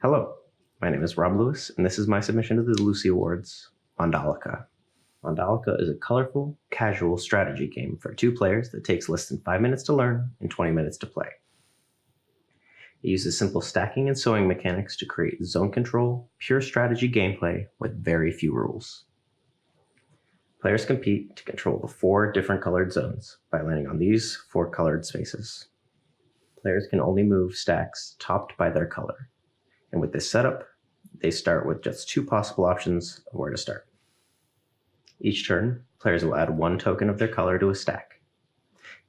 Hello, my name is Rob Lewis, and this is my submission to the LUCI Awards, Mandalaca. Mandalaca is a colorful, casual strategy game for 2 players that takes less than 5 minutes to learn and 20 minutes to play. It uses simple stacking and sewing mechanics to create zone control, pure strategy gameplay with very few rules. Players compete to control the 4 different colored zones by landing on these 4 colored spaces. Players can only move stacks topped by their color. And with this setup, they start with just 2 possible options of where to start. Each turn, players will add 1 token of their color to a stack.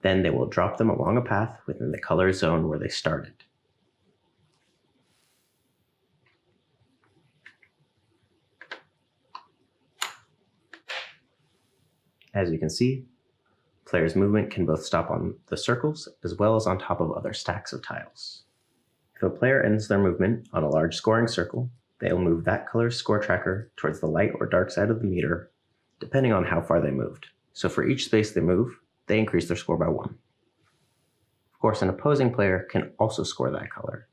Then they will drop them along a path within the color zone where they started. As you can see, players' movement can both stop on the circles as well as on top of other stacks of tiles. If a player ends their movement on a large scoring circle, they will move that color's score tracker towards the light or dark side of the meter, depending on how far they moved. So for each space they move, they increase their score by 1. Of course, an opposing player can also score that color,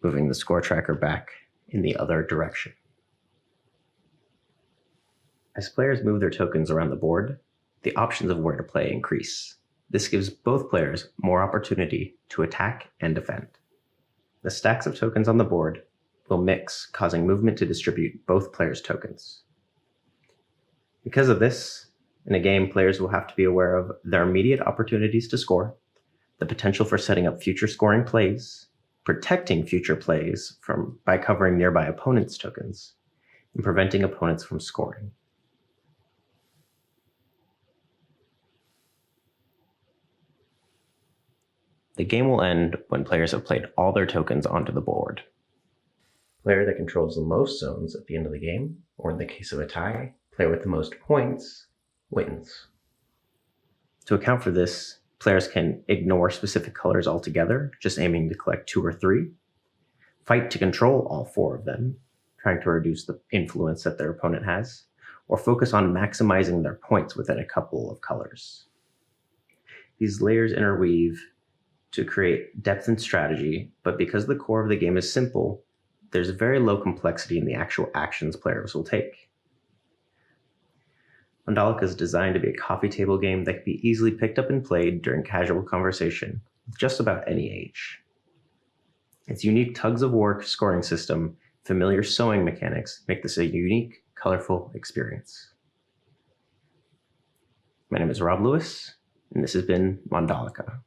moving the score tracker back in the other direction. As players move their tokens around the board, the options of where to play increase. This gives both players more opportunity to attack and defend. The stacks of tokens on the board will mix, causing movement to distribute both players' tokens. Because of this, in a game, players will have to be aware of their immediate opportunities to score, the potential for setting up future scoring plays, protecting future plays by covering nearby opponents' tokens, and preventing opponents from scoring. The game will end when players have played all their tokens onto the board. The player that controls the most zones at the end of the game, or in the case of a tie, player with the most points, wins. To account for this, players can ignore specific colors altogether, just aiming to collect 2 or 3, fight to control all 4 of them, trying to reduce the influence that their opponent has, or focus on maximizing their points within a couple of colors. These layers interweave to create depth and strategy, but because the core of the game is simple, there's very low complexity in the actual actions players will take. Mandalaca is designed to be a coffee table game that can be easily picked up and played during casual conversation with just about any age. Its unique tugs of war scoring system, familiar sewing mechanics make this a unique, colorful experience. My name is Rob Lewis, and this has been Mandalaca.